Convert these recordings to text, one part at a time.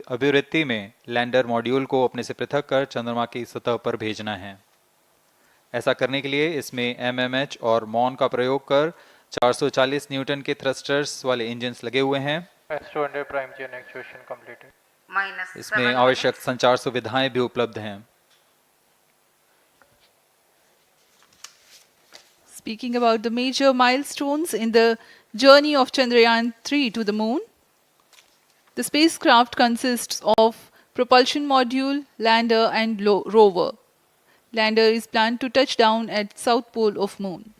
अभिवृत्ति में lander module को अपने से पृथक कर चंद्रमा की सतह पर भेजना है। ऐसा करने के लिए इसमें एमएमएच और मॉन का प्रयोग कर 440 न्यूटन के थ्रस्टर्स वाले इंजन्स लगे हुए हैं। S200 prime chain actuation completed. इसमें आवश्यक संचार सुविधाएं भी उपलब्ध हैं। Speaking about the major milestones in the journey of Chandrayaan 3 to the moon, the spacecraft consists of propulsion module, lander and rover. Lander is planned to touch down at south pole of moon.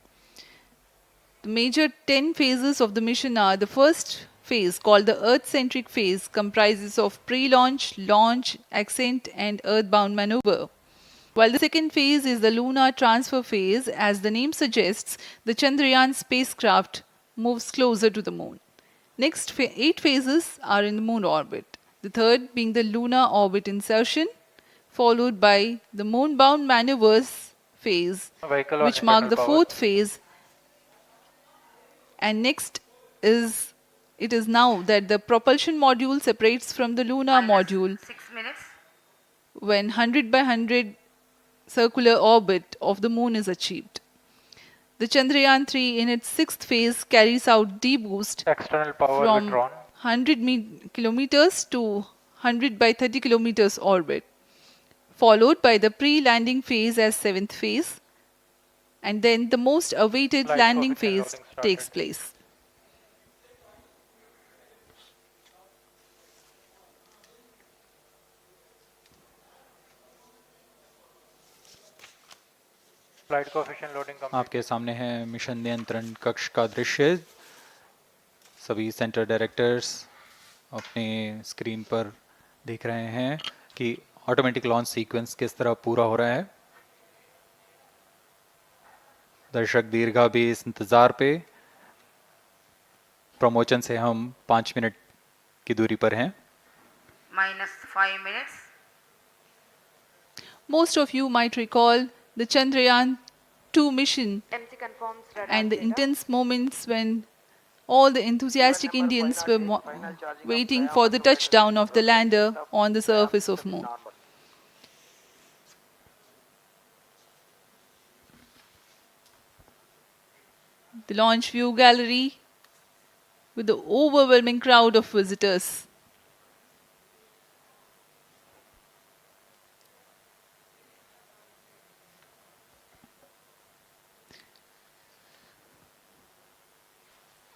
The major 10 phases of the mission are: the first phase, called the Earth-centric phase, comprises of pre-launch, launch, ascent and earthbound maneuver. While the second phase is the lunar transfer phase. As the name suggests, the Chandrayaan spacecraft moves closer to the moon. Next 8 phases are in the moon orbit. The third being the lunar orbit insertion, followed by the moon-bound maneuvers phase, which mark the fourth phase. And next it is now that the propulsion module separates from the lunar module 6 minutes. when 100 by 100 circular orbit of the moon is achieved. The Chandrayaan 3 in its sixth phase carries out D-boost External power from withdrawn. 100 kilometers to 100 by 30 kilometers orbit, followed by the pre-landing phase as seventh phase, and then the most awaited Flight landing coefficient phase loading takes started. place. Flight coefficient loading complete. आपके सामने है mission नियंत्रण कक्ष का दृश्य। सभी centre directors अपने screen पर देख रहे हैं कि ऑटोमेटिक लॉन्च सीक्वेंस किस तरह पूरा हो रहा है। दर्शक दीर्घा भी इस इंतजार पे। प्रमोशन से हम 5 मिनट की दूरी पर हैं। -5 minutes. Most of you might recall the Chandrayaan 2 mission MC confirms radar and the data. intense moments when all the enthusiastic Indians were waiting for the touchdown of the lander on the surface of moon. The launch view gallery with the overwhelming crowd of visitors.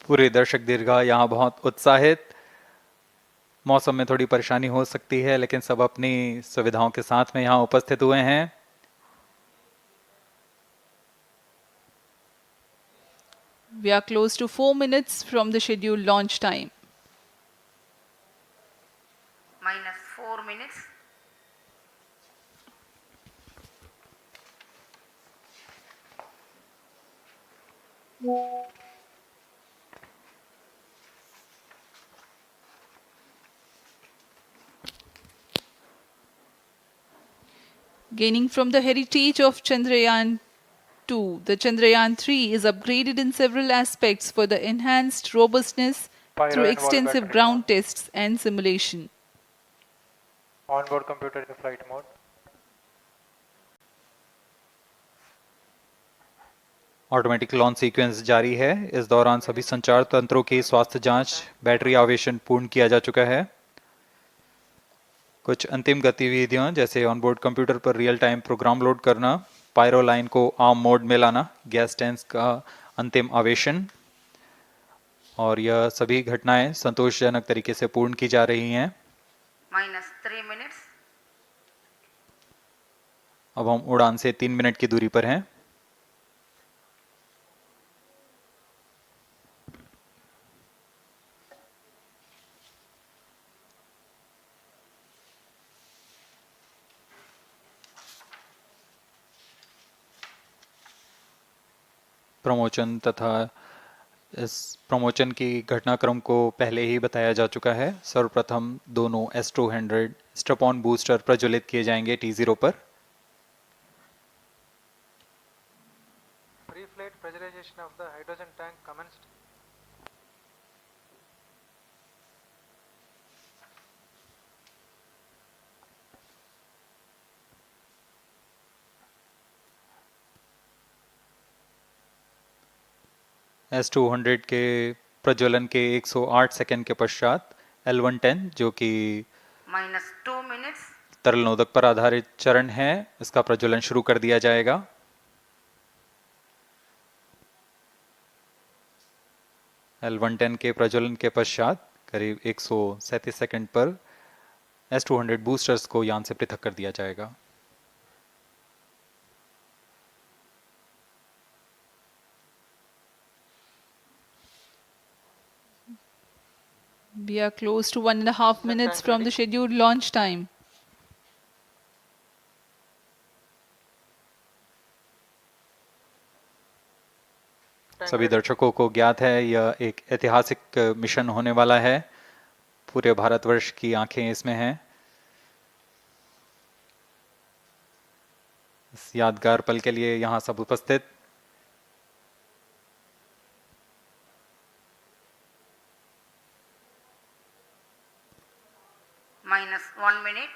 पूरे दर्शक दीर्घा यहाँ बहुत उत्साहित। मौसम में थोड़ी परेशानी हो सकती है, लेकिन सब अपनी सुविधाओं के साथ में यहाँ उपस्थित हुए हैं। We are close to 4 minutes from the scheduled launch time. -4 minutes. Gaining from the heritage of Chandrayaan 2, the Chandrayaan 3 is upgraded in several aspects for the enhanced robustness Pyro through and wall extensive battery ground tests and simulation. Onboard computer in flight mode. Automatic launch sequence जारी है। इस दौरान सभी संचार तंत्रों की स्वास्थ्य जांच, बैटरी आवेशन पूर्ण किया जा चुका है। कुछ अंतिम गतिविधियां जैसे ऑनबोर्ड कंप्यूटर पर रियल टाइम प्रोग्राम लोड करना, पायरो लाइन को आर्म मोड में लाना, गैस टैंक्स का अंतिम आवेशन, और यह सभी घटनाएं संतोषजनक तरीके से पूर्ण की जा रही हैं। -3 minutes. अब हम उड़ान से 3 मिनट की दूरी पर हैं। प्रमोशन तथा इस प्रमोशन की घटनाक्रम को पहले ही बताया जा चुका है। सर्वप्रथम दोनों S200 स्ट्रप-ऑन बूस्टर प्रज्वलित किए जाएंगे T0 पर। Pre-flight pressurization of the hydrogen tank commenced. S200 के प्रज्वलन के 108 सेकंड के पश्चात L110 जो कि -2 minutes, तरल नोदक पर आधारित चरण है, इसका प्रज्वलन शुरू कर दिया जाएगा। L110 के प्रज्वलन के पश्चात करीब 137 सेकंड पर S200 बूस्टर्स को यान से पृथक कर दिया जाएगा। We are close to 1.5 minutes from the scheduled launch time. सभी दर्शकों को ज्ञात है यह एक ऐतिहासिक मिशन होने वाला है। पूरे भारतवर्ष की आंखें इसमें हैं। इस यादगार पल के लिए यहाँ सब उपस्थित -1 minute,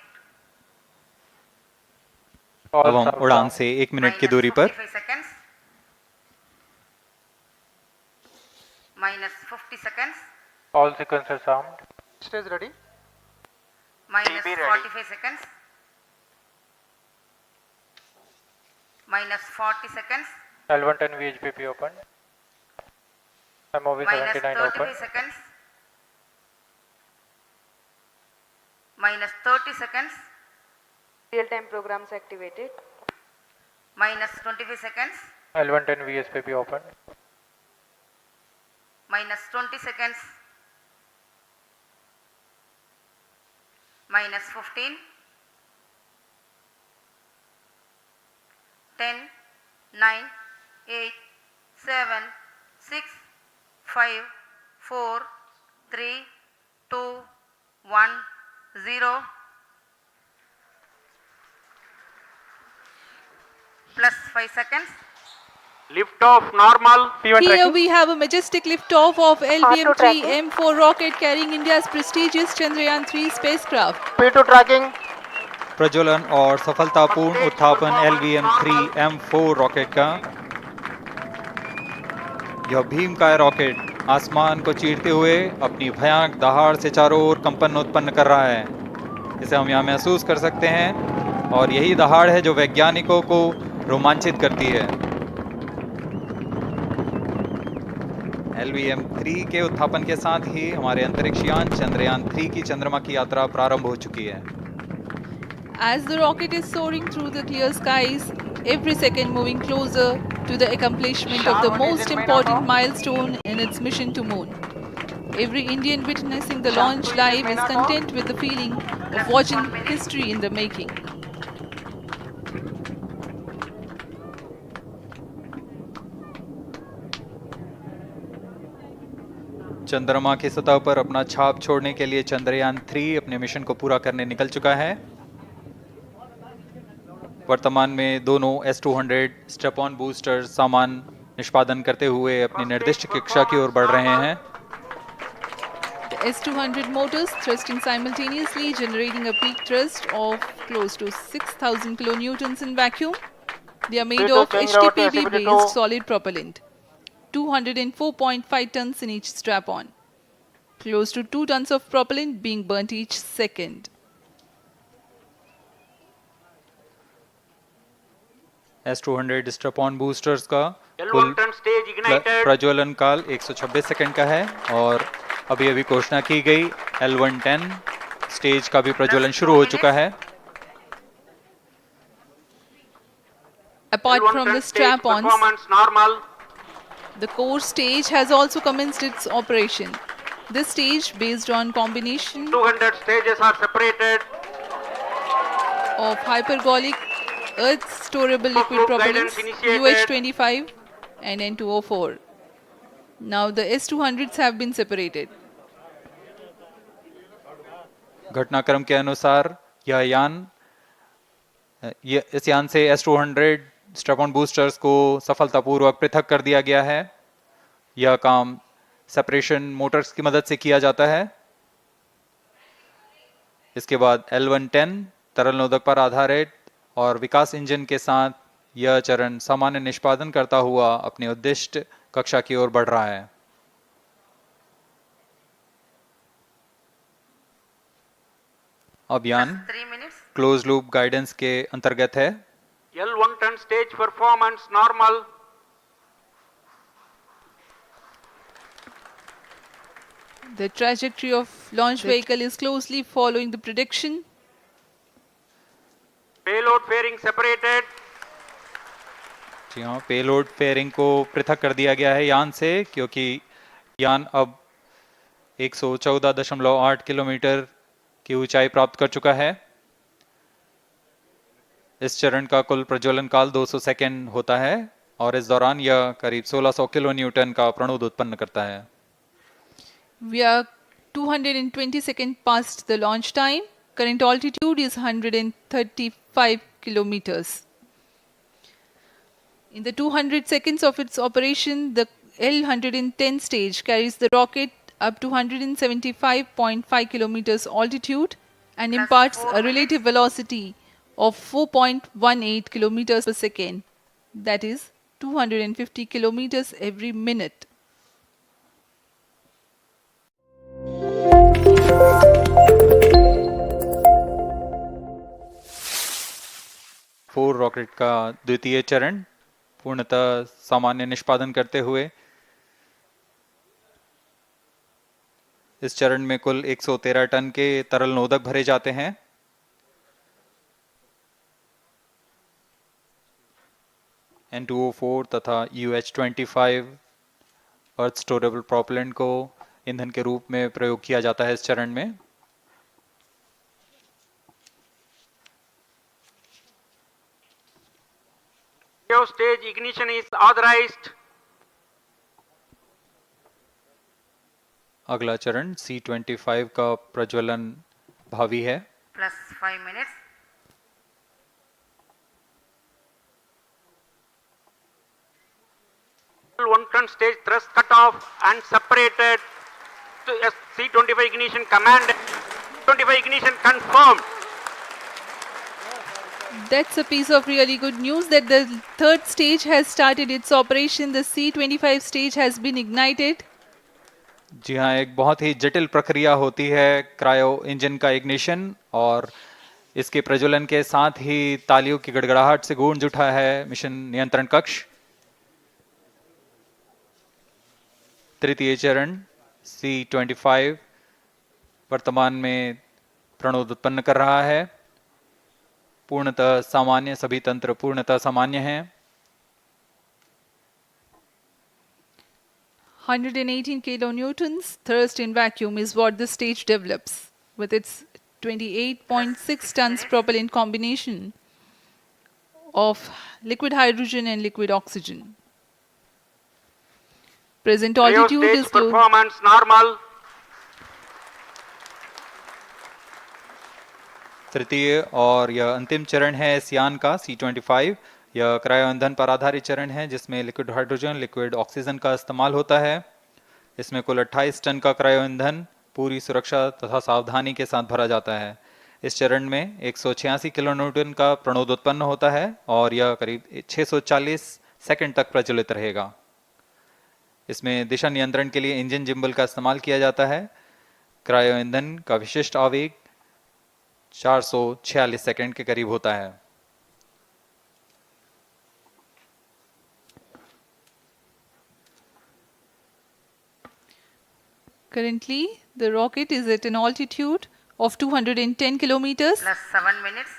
अब हम उड़ान से 1 मिनट की दूरी पर -45 seconds, -50 seconds, All sequences armed. Stage ready. -45 seconds, -40 seconds, L110 VHPP open. MOV 79 open. -35 seconds, -30 seconds, Real-time programs activated. -25 seconds, L110 VSPP open. -20 seconds, -15, 10, 9, 8, 7, 6, 5, 4, 3, 2, 1, 0. Plus 5 seconds. Lift off normal. P1 Here tracking. we have a majestic liftoff of LBM-3 M4 rocket carrying India's prestigious Chandrayaan-3 spacecraft. P2 tracking. प्रज्वलन और सफलतापूर्ण उत्थापन LVM-3 M4 rocket का। यह भीमकाय rocket आसमान को चीरते हुए अपनी भयानक दहाड़ से चारों ओर कंपन उत्पन्न कर रहा है। इसे हम यहाँ महसूस कर सकते हैं और यही दहाड़ है जो वैज्ञानिकों को रोमांचित करती है। LVM-3 के उत्थापन के साथ ही हमारे अंतरिक्ष यान चंद्रयान-3 की चंद्रमा की यात्रा प्रारंभ हो चुकी है। As the rocket is soaring through the clear skies, every second moving closer to the accomplishment of the most important milestone in its mission to moon. Every Indian witnessing the launch live is content with the feeling of watching history in the making. चंद्रमा की सतह पर अपना छाप छोड़ने के लिए चंद्रयान-3 अपने मिशन को पूरा करने निकल चुका है। वर्तमान में दोनों S200 स्टेप ऑन बूस्टर सामान निष्पादन करते हुए अपनी निर्दिष्ट कक्षा की ओर बढ़ रहे हैं। The S200 motors thrusting simultaneously, generating a peak thrust of close to 6,000 kilonewtons in vacuum. They are made of HTPB-based solid propellant, 204.5 tons in each strap-on. Close to 2 tons of propellant being burnt each second. S200 step on boosters का कुल प्रज्वलन काल 126 second का है और अभी अभी घोषणा की गई L110 स्टेज का भी प्रज्वलन शुरू हो चुका है। Apart from the strap-ons, the core stage has also commenced its operation. This stage, based on combination 200 stages are separated. of hypergolic Earth storable liquid propellants UH-25 and N2O4. Now the S200s have been separated. घटनाक्रम के अनुसार इस यान से S200 step on boosters को सफलतापूर्वक पृथक कर दिया गया है। यह काम सेपरेशन मोटर्स की मदद से किया जाता है। इसके बाद L110 तरल नोदक पर आधारित और विकास इंजन के साथ यह चरण सामान्य निष्पादन करता हुआ अपने उद्दिष्ट कक्षा की ओर बढ़ रहा है। अभियान 3 minutes. क्लोज लूप गाइडेंस के अंतर्गत है। L1 turn stage performance normal. The trajectory of launch vehicle is closely following the prediction. Payload fairing separated. जी हाँ, पेलोड फेयरिंग को पृथक कर दिया गया है यान से, क्योंकि यान अब 114.8 किलोमीटर की ऊंचाई प्राप्त कर चुका है। इस चरण का कुल प्रज्वलन काल 200 सेकेंड होता है और इस दौरान यह करीब 1600 किलो न्यूटन का प्रणोद उत्पन्न करता है। We are 220 seconds past the launch time. Current altitude is 135 kilometers. In the 200 seconds of its operation, the L-110 stage carries the rocket up to 175.5 kilometers altitude and imparts a relative velocity of 4.18 kilometers per second. That is 250 kilometers every minute. Four rocket का द्वितीय चरण पूर्णतः सामान्य निष्पादन करते हुए इस चरण में कुल 113 टन के तरल नोदक भरे जाते हैं। N2O4 तथा UH-25 अर्थ स्टोरेबल प्रोपेलेंट को ईंधन के रूप में प्रयोग किया जाता है इस चरण में। Stage ignition is authorized. अगला चरण C-25 का प्रज्वलन भावी है। Plus 5 minutes. One turn stage thrust cut off and separated to C-25 ignition command. 25 ignition confirmed. That's a piece of really good news that the third stage has started its operation. The C-25 stage has been ignited. जी हाँ, एक बहुत ही जटिल प्रक्रिया होती है cryo engine का ignition, और इसके प्रज्वलन के साथ ही तालियों की गड़गड़ाहट से गूंज उठा है मिशन नियंत्रण कक्ष। तृतीय चरण C-25 वर्तमान में प्रणोद उत्पन्न कर रहा है। पूर्णतः सामान्य, सभी तंत्र पूर्णतः सामान्य हैं। 118 kilonewtons thrust in vacuum is what the stage develops with its 28.6 tons propellant combination of liquid hydrogen and liquid oxygen. Present altitude Stage is low. performance normal. तृतीय और यह अंतिम चरण है इस यान का C-25। यह क्रायो ईंधन पर आधारित चरण है जिसमें लिक्विड हाइड्रोजन, लिक्विड ऑक्सीजन का इस्तेमाल होता है। इसमें कुल 28 टन का क्रायो ईंधन पूरी सुरक्षा तथा सावधानी के साथ भरा जाता है। इस चरण में 186 किलो न्यूटन का प्रणोद उत्पन्न होता है और यह करीब 640 सेकंड तक प्रज्वलित रहेगा। इसमें दिशा नियंत्रण के लिए इंजन जिम्बल का इस्तेमाल किया जाता है। क्रायो ईंधन का विशिष्ट आवेग 446 सेकंड के करीब होता है। Currently, the rocket is at an altitude of 210 kilometers. Plus 7 minutes.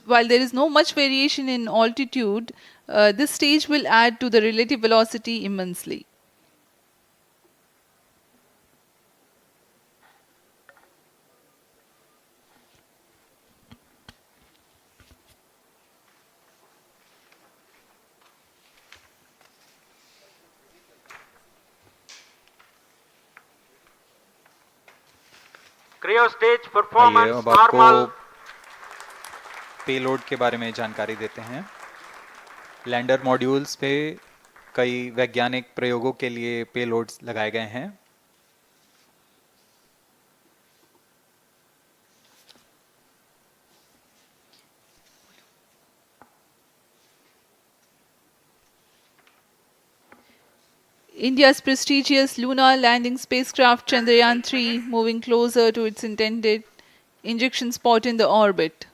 While there is no much variation in altitude, this stage will add to the relative velocity immensely. Cryo stage आइए performance अब आपको normal. Payload के बारे में जानकारी देते हैं। Lander modules पे कई वैज्ञानिक प्रयोगों के लिए पेलोड्स लगाए गए हैं। India's prestigious lunar landing spacecraft Chandrayaan-3 moving closer to its intended injection spot in the orbit.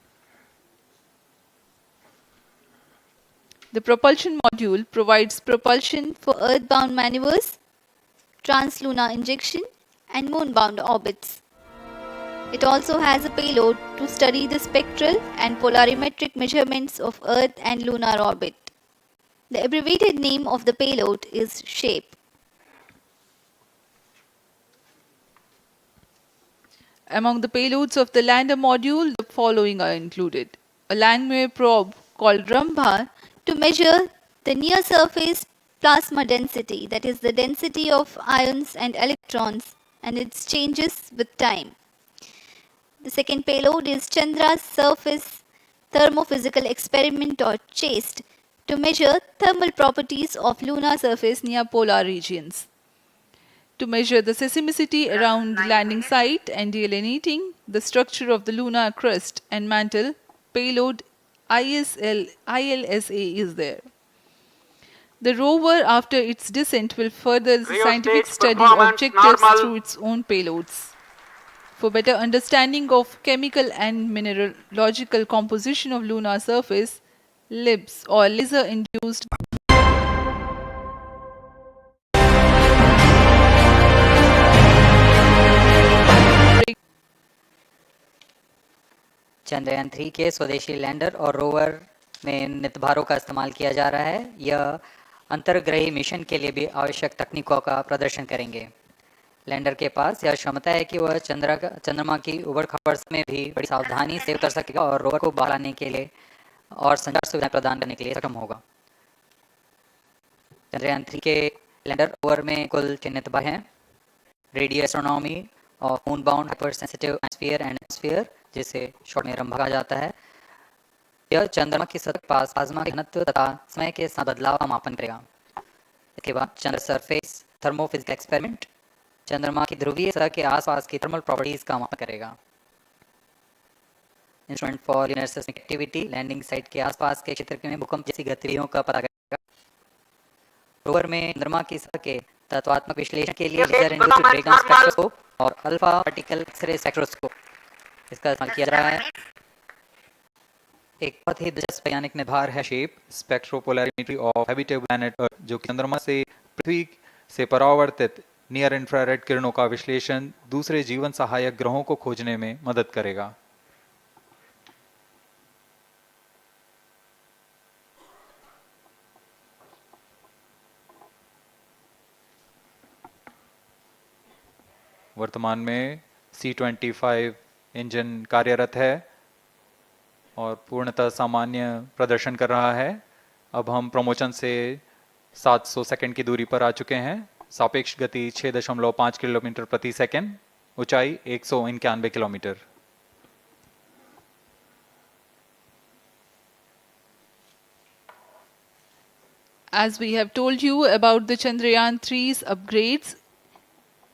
The propulsion module provides propulsion for Earth-bound maneuvers, translunar injection, and moon-bound orbits. It also has a payload to study the spectral and polarimetric measurements of Earth and lunar orbit. The abbreviated name of the payload is SHAPE. Among the payloads of the lander module, the following are included. A landmarine probe called Rambha to measure the near-surface plasma density, that is the density of ions and electrons, and its changes with time. The second payload is Chandra's Surface Thermophysical Experiment or CHASTE to measure thermal properties of lunar surface near polar regions. To measure the seismicity around the landing site and delineating the structure of the lunar crust and mantle, payload ILSA is there. The rover, after its descent, will further the scientific study objectives through its own payloads. For better understanding of chemical and mineralogical composition of lunar surface, LIBS or laser-induced Chandrayaan 3 के स्वदेशी lander और rover में नितभारों का इस्तेमाल किया जा रहा है। यह अंतर्ग्रही मिशन के लिए भी आवश्यक तकनीकों का प्रदर्शन करेंगे। लैंडर के पास यह क्षमता है कि वह चंद्रमा की उबड़-खाबड़ में भी बड़ी सावधानी से उतर सकेगा और रोवर को बाहर लाने के लिए और संचार सुविधाएं प्रदान करने के लिए सक्षम होगा। चंद्रयान 3 के लैंडर रोवर में कुल 6 नितभार हैं। Radio astronomy of moon bound hyper sensitive atmosphere and atmosphere, जिसे शॉर्ट में रंभा कहा जाता है। यह चंद्रमा की सतह पास प्लाज्मा के घनत्व तथा समय के साथ बदलाव का मापन करेगा। इसके बाद चंद्र सरफेस थर्मोफिजिकल एक्सपेरिमेंट चंद्रमा की ध्रुवीय सतह के आसपास की थर्मल प्रॉपर्टीज का मापन करेगा। Instrument for lunar seismic activity landing site के आसपास के क्षेत्र में भूकंप जैसी गतिविधियों का पता करेगा। रोवर में चंद्रमा की सतह के तत्वात्मक विश्लेषण के लिए लेजर इंड्यूस्ड ब्रेकडाउन स्पेक्ट्रोस्कोप और अल्फा पार्टिकल एक्सरे स्पेक्ट्रोस्कोप इसका इस्तेमाल किया जा रहा है। एक बहुत ही दिलचस्प वैज्ञानिक निभार है SHAPE spectropolarimetry of habitable planet Earth, जो कि चंद्रमा से पृथ्वी से परावर्तित नियर इंफ्रारेड किरणों का विश्लेषण दूसरे जीवन सहायक ग्रहों को खोजने में मदद करेगा। वर्तमान में C-25 इंजन कार्यरत है और पूर्णतः सामान्य प्रदर्शन कर रहा है। अब हम प्रमोशन से 700 सेकंड की दूरी पर आ चुके हैं। सापेक्ष गति 6.5 किलोमीटर प्रति सेकंड, ऊंचाई 191 kilometre. As we have told you about the Chandrayaan 3's upgrades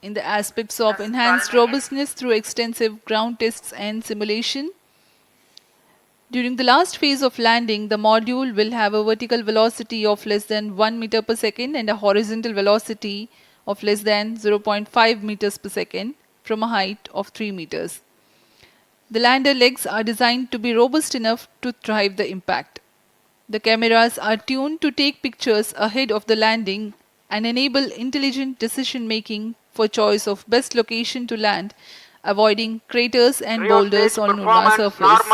in the aspects of enhanced robustness through extensive ground tests and simulation. During the last phase of landing, the module will have a vertical velocity of less than 1 meter per second and a horizontal velocity of less than 0.5 meters per second from a height of 3 meters. The lander legs are designed to be robust enough to thrive the impact. The cameras are tuned to take pictures ahead of the landing and enable intelligent decision making for choice of best location to land, avoiding craters and boulders on lunar surface.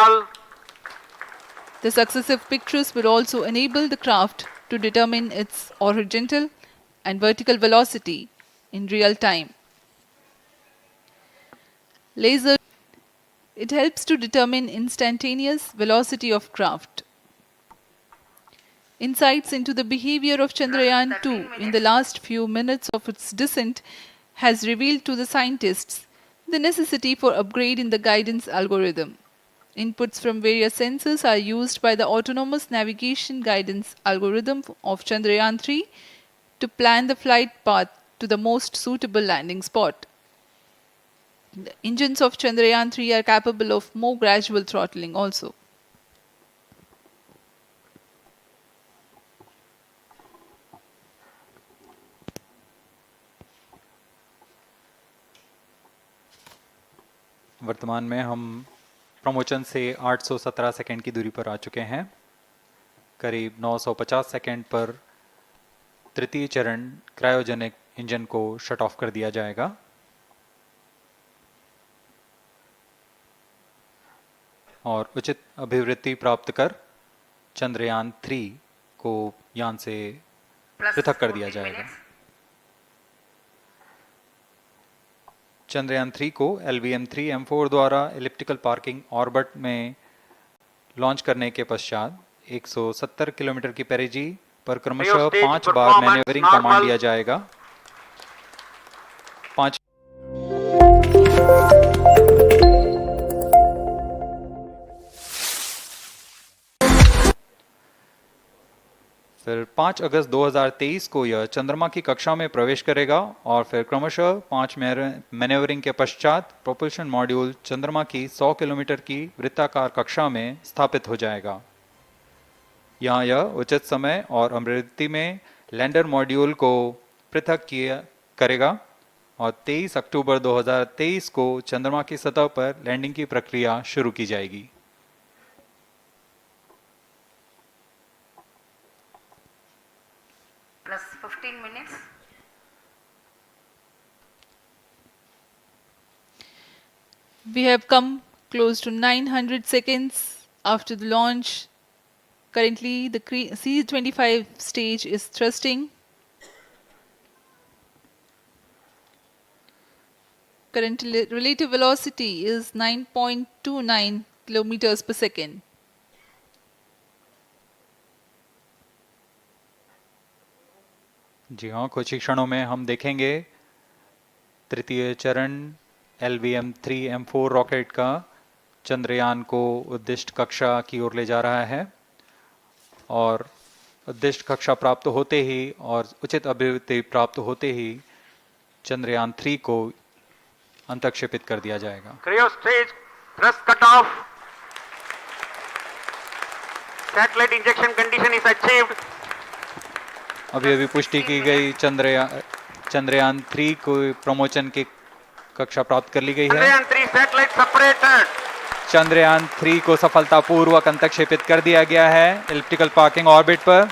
The successive pictures will also enable the craft to determine its horizontal and vertical velocity in real time. Laser, it helps to determine instantaneous velocity of craft. Insights into the behavior of Chandrayaan 2 in the last few minutes of its descent has revealed to the scientists the necessity for upgrade in the guidance algorithm. Inputs from various sensors are used by the autonomous navigation guidance algorithm of Chandrayaan 3 to plan the flight path to the most suitable landing spot. The engines of Chandrayaan 3 are capable of more gradual throttling also. वर्तमान में हम promotion से 817 second की दूरी पर आ चुके हैं। करीब 950 सेकंड पर तृतीय चरण क्रायोजेनिक इंजन को शट ऑफ कर दिया जाएगा और उचित अभिवृद्धि प्राप्त कर चंद्रयान 3 को यान से पृथक कर दिया जाएगा। चंद्रयान 3 को LVM-3M4 द्वारा एलिप्टिकल पार्किंग ऑर्बिट में लॉन्च करने के पश्चात 170 किलोमीटर की पेरिजी पर क्रमशः 5 बार मैन्यूवरिंग कमांड दिया जाएगा। 5 फिर 5 अगस्त 2023 को यह चंद्रमा की कक्षा में प्रवेश करेगा और फिर क्रमशः 5 मैन्यूवरिंग के पश्चात प्रोपल्शन मॉड्यूल चंद्रमा की 100 किलोमीटर की वृत्ताकार कक्षा में स्थापित हो जाएगा। यहाँ यह उचित समय और अभिवृद्धि में लैंडर मॉड्यूल को पृथक करेगा और 23 अक्टूबर 2023 को चंद्रमा की सतह पर लैंडिंग की प्रक्रिया शुरू की जाएगी। Plus 15 minutes. We have come close to 900 seconds after the launch. Currently, the C-25 stage is thrusting. Current relative velocity is 9.29 kilometers per second. जी हाँ, कुछ ही क्षणों में हम देखेंगे तृतीय चरण LVM-3M4 रॉकेट का चंद्रयान को उद्दिष्ट कक्षा की ओर ले जा रहा है और उद्दिष्ट कक्षा प्राप्त होते ही और उचित अभिवृद्धि प्राप्त होते ही चंद्रयान 3 को अंतक्षेपित कर दिया जाएगा। Cryo stage thrust cut off. Satellite injection condition is achieved. अभी पुष्टि की गई चंद्रयान 3 को प्रमोशन की कक्षा प्राप्त कर ली गई है। Chandrayaan 3 satellite separated. चंद्रयान 3 को सफलतापूर्वक अंतक्षेपित कर दिया गया है एलिप्टिकल पार्किंग ऑर्बिट पर।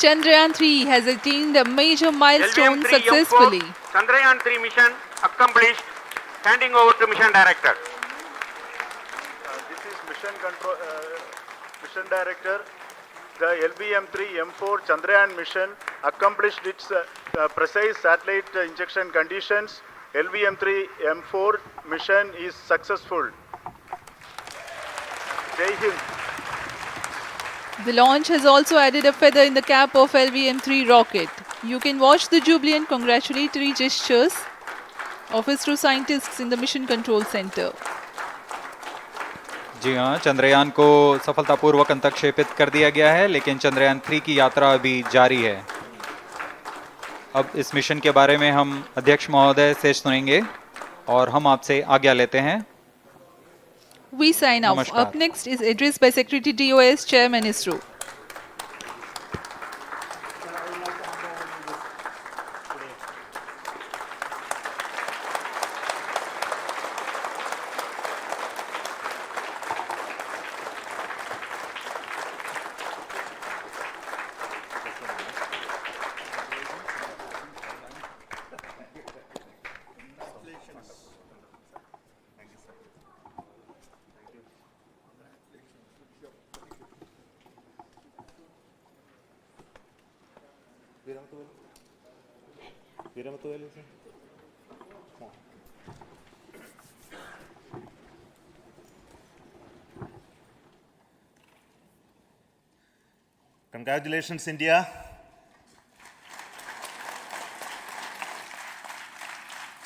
Chandrayaan 3 has attained a major milestone LVM-3M4 successfully. Chandrayaan 3 mission accomplished. Handing over to mission director. This is mission director. The LVM-3M4 Chandrayaan mission accomplished its precise satellite injection conditions. LVM-3M4 mission is successful. Jai Hind. The launch has also added a feather in the cap of LVM-3 rocket. You can watch the jubilant congratulatory gestures of ISRO scientists in the Mission Control Center. जी हाँ, चंद्रयान को सफलतापूर्वक अंतक्षेपित कर दिया गया है, लेकिन चंद्रयान 3 की यात्रा अभी जारी है। अब इस मिशन के बारे में हम अध्यक्ष महोदय से सुनेंगे और हम आपसे आज्ञा लेते हैं। We sign off. नमस्कार। Up next is address by Secretary DOS, Chairman ISRO. Congratulations, India.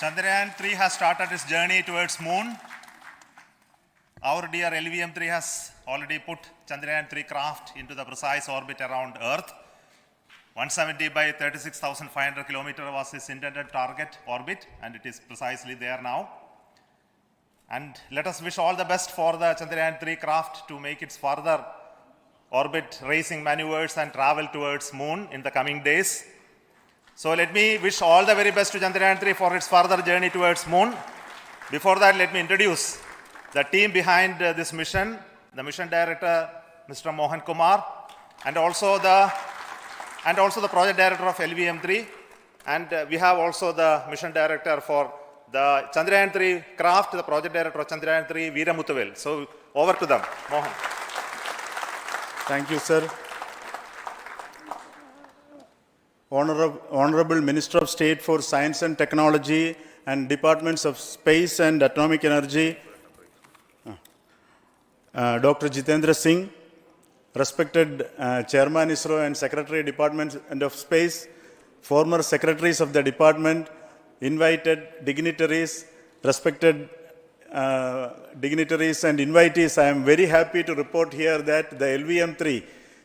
Chandrayaan 3 has started its journey towards moon. Our dear LVM-3 has already put Chandrayaan 3 craft into the precise orbit around Earth. 170 by 36,500 kilometers was its intended target orbit, and it is precisely there now. And let us wish all the best for the Chandrayaan 3 craft to make its further orbit racing maneuvers and travel towards moon in the coming days. So let me wish all the very best to Chandrayaan 3 for its further journey towards moon. Before that, let me introduce the team behind this mission, the mission director, Mr. Mohan Kumar, and also the project director of LVM3, and we have also the mission director for the Chandrayaan-3 craft, the project director of Chandrayaan-3, Veera Muthuvel. So over to them, Mohan. Thank you, sir. Honorable Minister of State for Science and Technology and Departments of Space and Atomic Energy, Dr. Jitendra Singh, respected Chairman ISRO and Secretary Department of Space, former secretaries of the department, invited dignitaries, respected dignitaries and invitees. I am very happy to report here that the LVM-3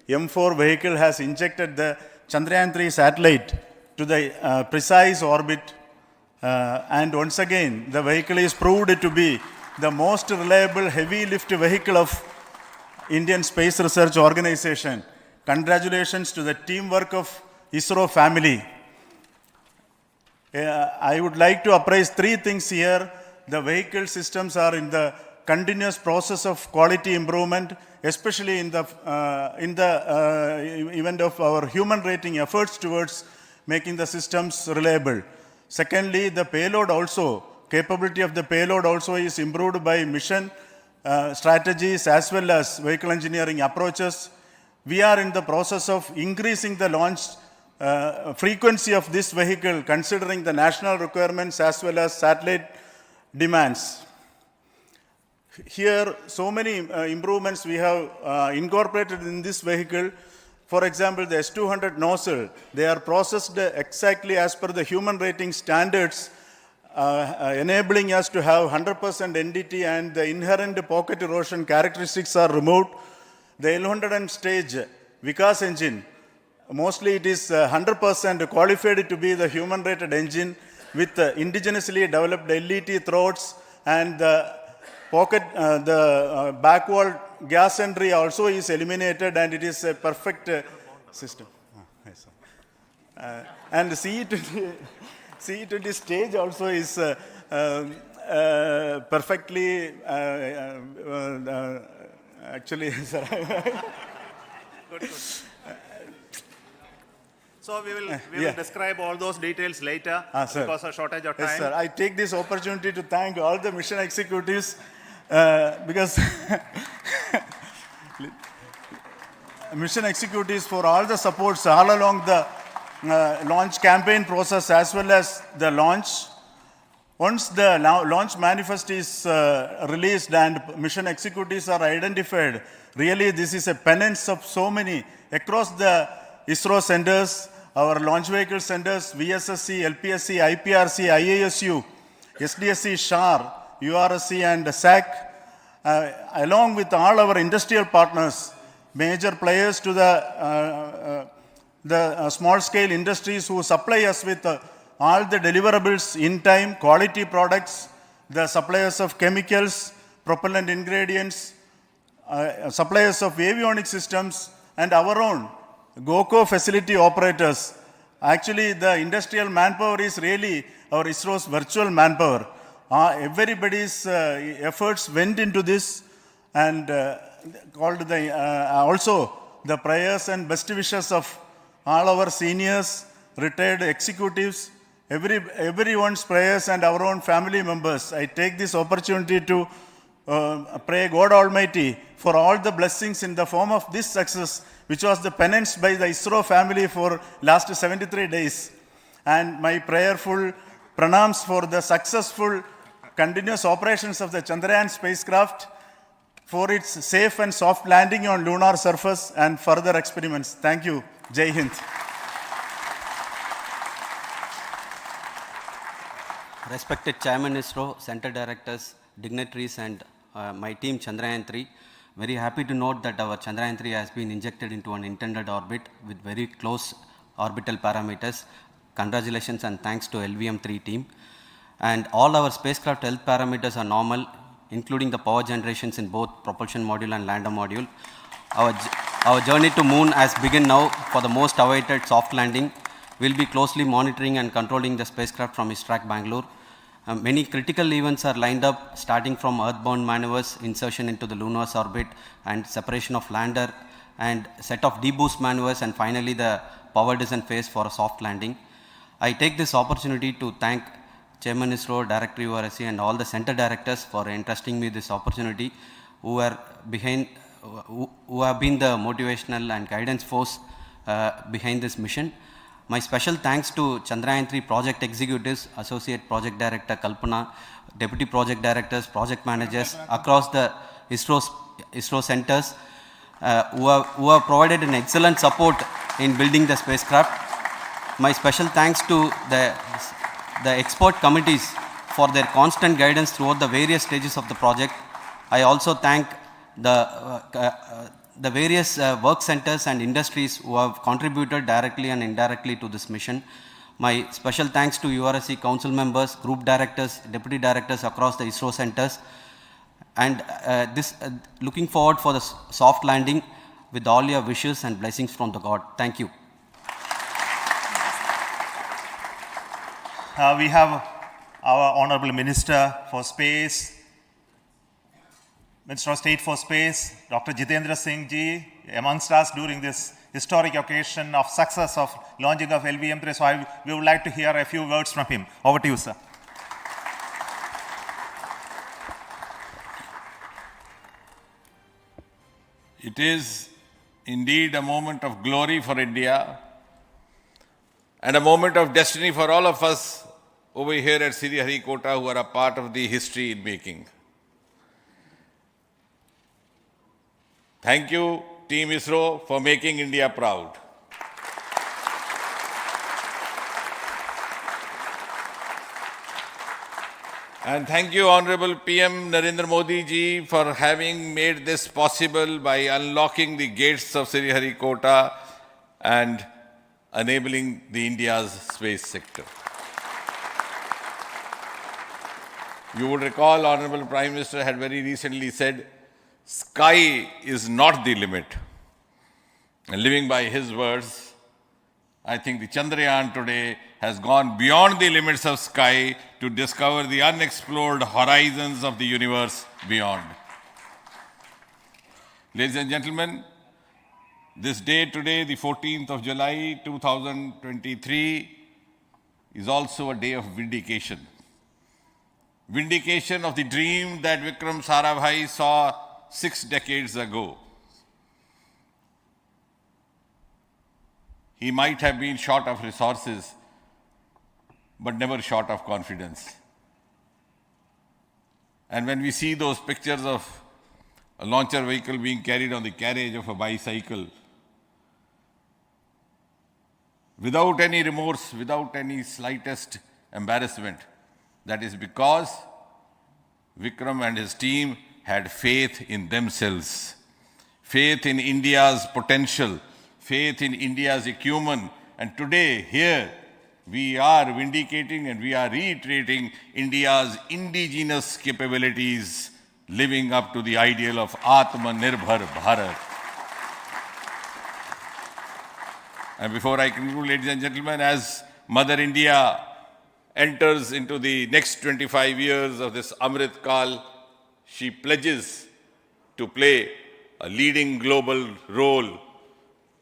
M4 vehicle has injected the Chandrayaan-3 satellite to the precise orbit, and once again the vehicle is proved to be the most reliable heavy lift vehicle of Indian Space Research Organization. Congratulations to the teamwork of ISRO family. I would like to appraise three things here. The vehicle systems are in the continuous process of quality improvement, especially in the event of our human rating efforts towards making the systems reliable. Secondly, the payload also, capability of the payload also is improved by mission strategies as well as vehicle engineering approaches. We are in the process of increasing the launch frequency of this vehicle considering the national requirements as well as satellite demands. Here, so many improvements we have incorporated in this vehicle. For example, the S200 nozzle, they are processed exactly as per the human rating standards, enabling us to have 100% NDT, and the inherent pocket erosion characteristics are removed. The L100 stage Vikas engine, mostly it is 100% qualified to be the human rated engine with indigenously developed LET throats, and the pocket, the backward gas entry also is eliminated, and it is a perfect system. And CE20 stage also is perfectly, actually, sir. Good. So we will describe all those details later because of shortage of time. Yes, sir. I take this opportunity to thank all the mission executives because mission executives for all the supports all along the launch campaign process as well as the launch. Once the launch manifest is released and mission executives are identified, really this is a penance of so many across the ISRO centers, our launch vehicle centers, VSSC, LPSC, IPRC, IASU, SDSC SHAR, URSC and SAC, along with all our industrial partners, major players to the small-scale industries who supply us with all the deliverables in time, quality products, the suppliers of chemicals, propellant ingredients, suppliers of avionics systems, and our own GOCO facility operators. Actually, the industrial manpower is really our ISRO's virtual manpower. Everybody's efforts went into this, and also the prayers and best wishes of all our seniors, retired executives, everyone's prayers and our own family members. I take this opportunity to pray God Almighty for all the blessings in the form of this success, which was the penance by the ISRO family for last 73 days. And my prayerful pranams for the successful continuous operations of the Chandrayaan spacecraft, for its safe and soft landing on lunar surface and further experiments. Thank you. Jai Hind. Respected Chairman ISRO, Center Directors, dignitaries and my team Chandrayaan-3, very happy to note that our Chandrayaan-3 has been injected into an intended orbit with very close orbital parameters. Congratulations and thanks to LVM3 team. And all our spacecraft health parameters are normal, including the power generations in both propulsion module and lander module. Our journey to moon has begun now for the most awaited soft landing. We'll be closely monitoring and controlling the spacecraft from its track Bangalore. Many critical events are lined up, starting from earthbound maneuvers, insertion into the lunar's orbit, and separation of lander, and set of deboost maneuvers, and finally the power descent phase for a soft landing. I take this opportunity to thank Chairman ISRO, Director URSC, and all the center directors for entrusting me this opportunity, who have been the motivational and guidance force behind this mission. My special thanks to Chandrayaan-3 project executives, Associate Project Director Kalpana, Deputy Project Directors, Project Managers across the ISRO centers who have provided an excellent support in building the spacecraft. My special thanks to the expert committees for their constant guidance throughout the various stages of the project. I also thank the various work centers and industries who have contributed directly and indirectly to this mission. My special thanks to URSC council members, group directors, deputy directors across the ISRO centers, and looking forward for the soft landing with all your wishes and blessings from the God. Thank you. We have our Honorable Minister for Space, Minister of State for Space, Dr. Jitendra Singh ji, amongst us during this historic occasion of success of launching of LVM-3. So we would like to hear a few words from him. Over to you, sir. It is indeed a moment of glory for India and a moment of destiny for all of us over here at Sriharikota who are a part of the history in making. Thank you, Team ISRO, for making India proud. And thank you, Honorable PM Narendra Modi ji, for having made this possible by unlocking the gates of Sriharikota and enabling the India's space sector. You would recall, Honorable Prime Minister had very recently said, sky is not the limit. And living by his words, I think the Chandrayaan today has gone beyond the limits of sky to discover the unexplored horizons of the universe beyond. Ladies and gentlemen, this day today, the 14th of July 2023, is also a day of vindication. Vindication of the dream that Vikram Sarabhai saw 6 decades ago. He might have been short of resources, but never short of confidence. And when we see those pictures of a launcher vehicle being carried on the carriage of a bicycle, without any remorse, without any slightest embarrassment, that is because Vikram and his team had faith in themselves, faith in India's potential, faith in India's acumen. And today, here, we are vindicating and we are reiterating India's indigenous capabilities, living up to the ideal of Atmanirbhar Bharat. And before I conclude, ladies and gentlemen, as Mother India enters into the next 25 years of this Amrit Kal, she pledges to play a leading global role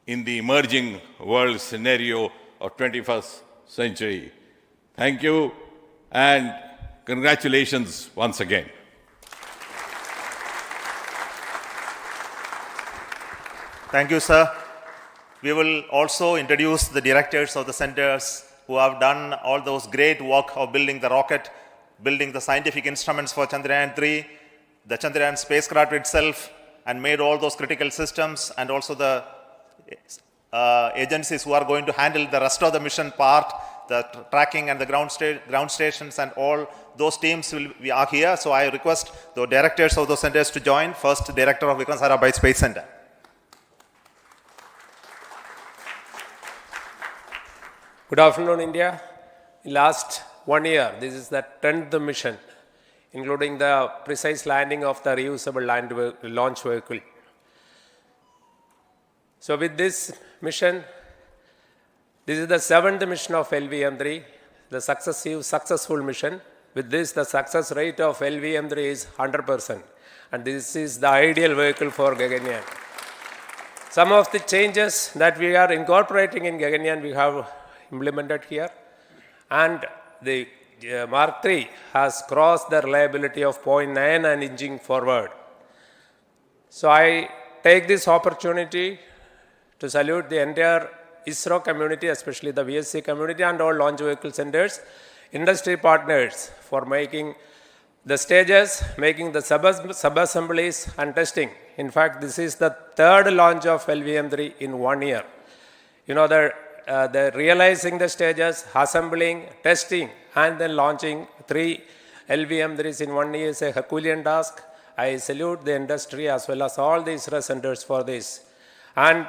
in the emerging world scenario of 21st century. Thank you and congratulations once again. Thank you, sir. We will also introduce the directors of the centers who have done all those great work of building the rocket, building the scientific instruments for Chandrayaan-3, the Chandrayaan spacecraft itself, and made all those critical systems, and also the agencies who are going to handle the rest of the mission part, the tracking and the ground stations, and all those teams are here. So I request the directors of those centers to join. First, Director of Vikram Sarabhai Space Center. Good afternoon, India. In last 1 year, this is the 10th mission, including the precise landing of the reusable launch vehicle. So with this mission, this is the 7th mission of LVM-3, the successful mission With this, the success rate of LVM-3 is 100%. And this is the ideal vehicle for Gaganyaan. Some of the changes that we are incorporating in Gaganyaan we have implemented here. And the Mark III has crossed the reliability of 0.9 and inching forward. So I take this opportunity to salute the entire ISRO community, especially the VSC community and all launch vehicle centers, industry partners for making the stages, making the sub-assemblies and testing. In fact, this is the third launch of LVM-3 in 1 year. You know, the realizing the stages, assembling, testing, and then launching 3 LVM-3s in 1 year is a Herculean task. I salute the industry as well as all the ISRO centers for this. And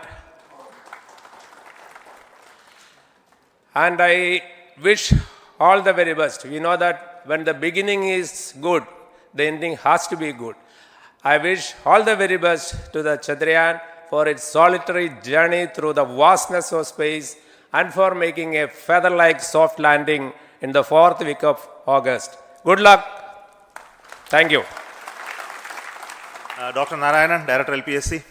I wish all the very best. We know that when the beginning is good, the ending has to be good. I wish all the very best to the Chandrayaan for its solitary journey through the vastness of space and for making a feather-like soft landing in the 4th week of August. Good luck. Thank you. Dr. Narayanan, Director LPSC.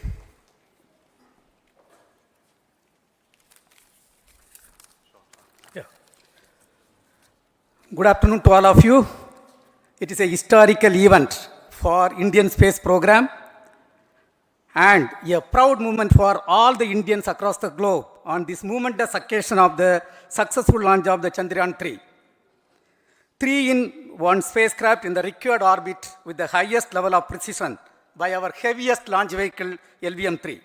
Good afternoon to all of you. It is a historical event for Indian space program and a proud moment for all the Indians across the globe on this momentous occasion of the successful launch of the Chandrayaan-3. 3-in-1 spacecraft in the required orbit with the highest level of precision by our heaviest launch vehicle, LVM-3.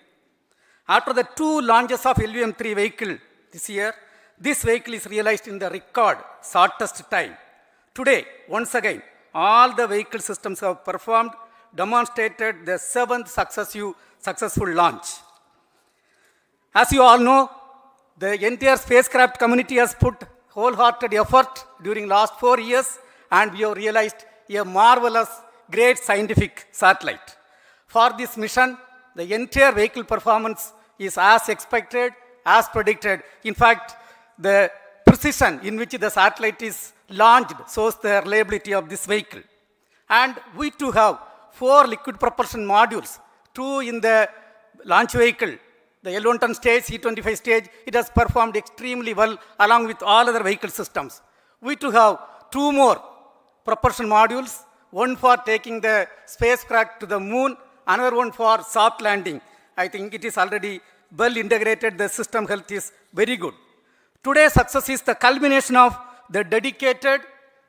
After the 2 launches of LVM-3 vehicle this year, this vehicle is realized in the record shortest time. Today, once again, all the vehicle systems have performed, demonstrated the 7th successful launch. As you all know, the entire spacecraft community has put wholehearted effort during last 4 years, and we have realized a marvelous, great scientific satellite. For this mission, the entire vehicle performance is as expected, as predicted. In fact, the precision in which the satellite is launched shows the reliability of this vehicle. And we too have 4 liquid propulsion modules, 2 in the launch vehicle. The L110 stage, C25 stage, it has performed extremely well along with all other vehicle systems. We too have 2 more propulsion modules, one for taking the spacecraft to the moon, another one for soft landing. I think it is already well integrated, the system health is very good. Today's success is the culmination of the dedicated,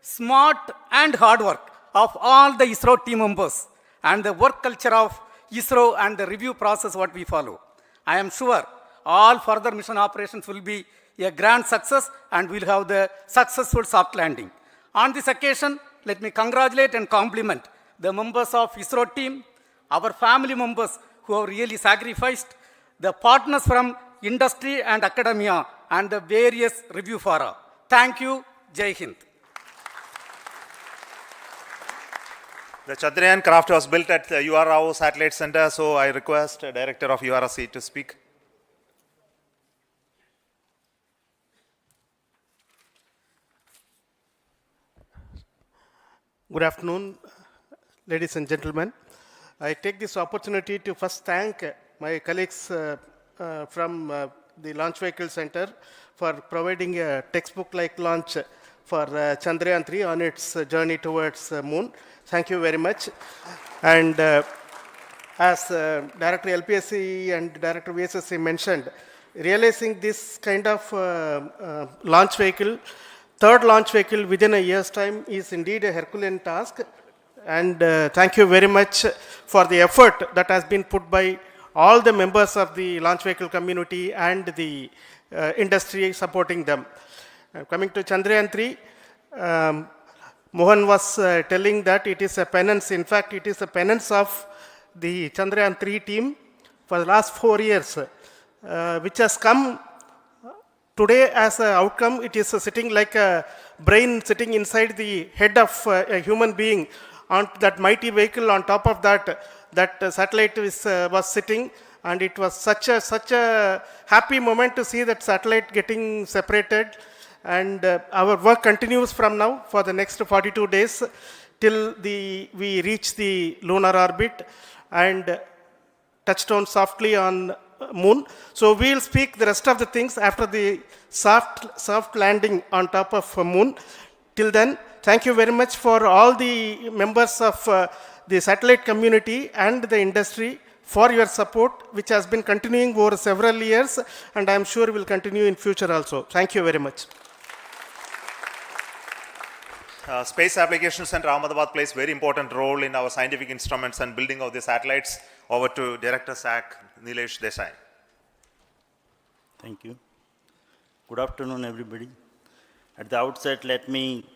smart and hard work of all the ISRO team members and the work culture of ISRO and the review process what we follow. I am sure all further mission operations will be a grand success and we'll have the successful soft landing. On this occasion, let me congratulate and compliment the members of ISRO team, our family members who have really sacrificed, the partners from industry and academia, and the various review fora. Thank you. Jai Hind. The Chandrayaan craft was built at the UR Rao Satellite Center, so I request the Director of URSC to speak. Good afternoon, ladies and gentlemen. I take this opportunity to first thank my colleagues from the Launch Vehicle Center for providing a textbook-like launch for Chandrayaan-3 on its journey towards moon. Thank you very much. And as Director LPSC and Director VSSC mentioned, realizing this kind of launch vehicle, third launch vehicle within a year's time is indeed a Herculean task. And thank you very much for the effort that has been put by all the members of the launch vehicle community and the industry supporting them. Coming to Chandrayaan-3, Mohan was telling that it is a penance. In fact, it is a penance of the Chandrayaan-3 team for the last 4 years, which has come today as an outcome. It is sitting like a brain sitting inside the head of a human being on that mighty vehicle. On top of that, that satellite was sitting, and it was such a happy moment to see that satellite getting separated And our work continues from now for the next 42 days till we reach the lunar orbit and touch down softly on moon. So we'll speak the rest of the things after the soft landing on top of moon. Till then, thank you very much for all the members of the satellite community and the industry for your support, which has been continuing over several years, and I'm sure will continue in future also. Thank you very much. Space Applications Center Ahmedabad plays very important role in our scientific instruments and building of the satellites. Over to Director SAC, Nilesh Desai. Thank you. Good afternoon, everybody. At the outset, let me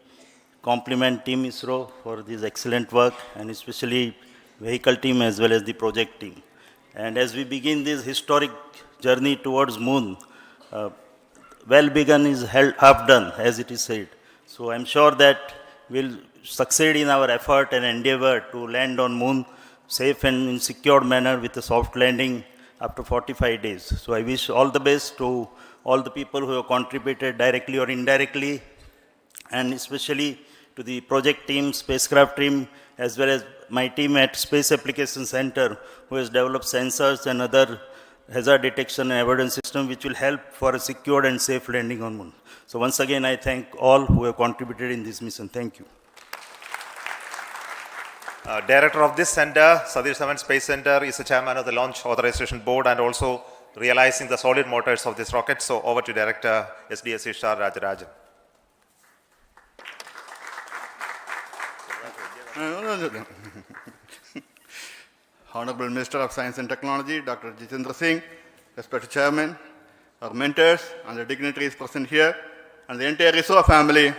compliment Team ISRO for this excellent work, and especially vehicle team as well as the project team. And as we begin this historic journey towards moon, well begun is half done, as it is said. So I'm sure that we'll succeed in our effort and endeavor to land on moon safe and in secured manner with a soft landing after 45 days. So I wish all the best to all the people who have contributed directly or indirectly, and especially to the project team, spacecraft team, as well as my team at Space Applications Center, who has developed sensors and other hazard detection and avoidance system which will help for a secured and safe landing on moon. So once again, I thank all who have contributed in this mission. Thank you. Director of this center, Satish Dhawan Space Center, is the chairman of the Launch Authorization Board and also realizing the solid motors of this rocket. So over to Director SDSC SHAR Rajarajan. Honorable Minister of Science and Technology, Dr. Jitendra Singh, respected Chairman, our mentors and the dignitaries present here, and the entire ISRO family,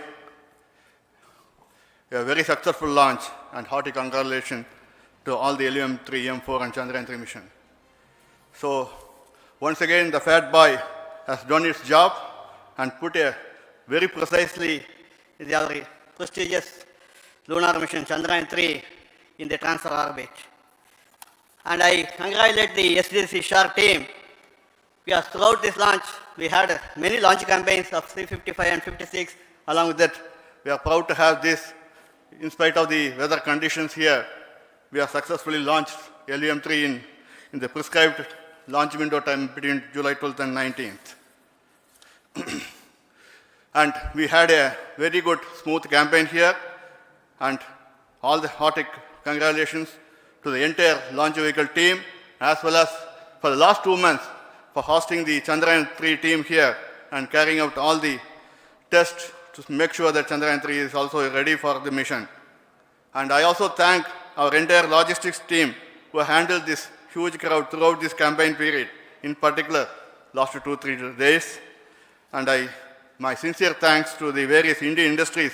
a very successful launch and hearty congratulations to all the LVM-3, M4 and Chandrayaan-3 mission. So, once again, the Fat Boy has done its job and put a very precisely the prestigious lunar mission Chandrayaan-3 in the transfer orbit. And I congratulate the SDSC SHAR team, because throughout this launch, we had many launch campaigns of 355 and 56. Along with that, we are proud to have this. In spite of the weather conditions here, we have successfully launched LVM-3 in the prescribed launch window time between July 12th and 19th. And we had a very good, smooth campaign here, and all the hearty congratulations to the entire launch vehicle team, as well as for the last 2 months for hosting the Chandrayaan-3 team here and carrying out all the tests to make sure that Chandrayaan-3 is also ready for the mission. And I also thank our entire logistics team who handled this huge crowd throughout this campaign period, in particular last 2-3 days. And my sincere thanks to the various Indian industries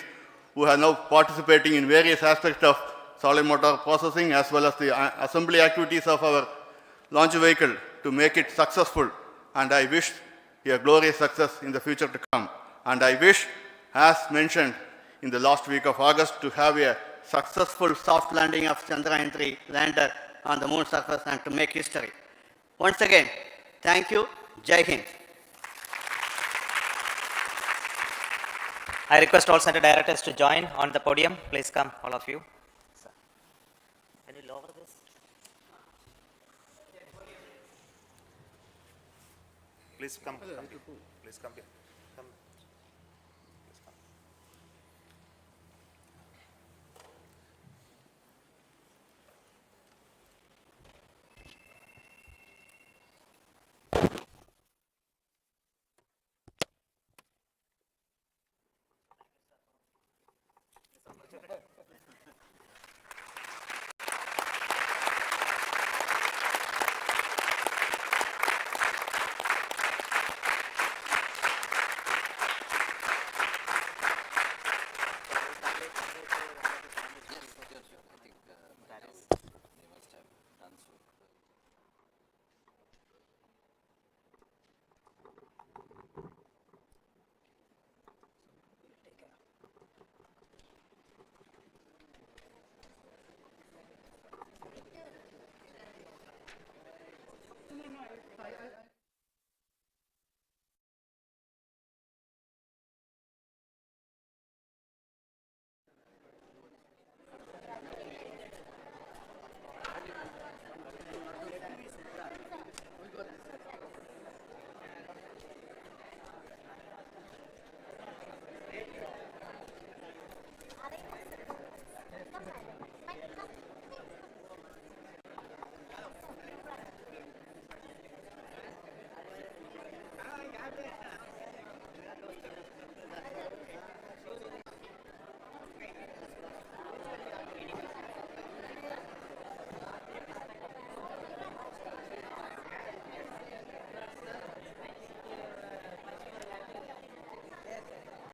who are now participating in various aspects of solid motor processing as well as the assembly activities of our launch vehicle to make it successful. And I wish a glorious success in the future to come. And I wish, as mentioned in the last week of August, to have a successful Soft landing of Chandrayaan-3 lander on the moon surface and to make history. Once again, thank you. Jai Hind. I request all center directors to join on the podium. Please come, all of you. Can you lower this? Please come. Please come here.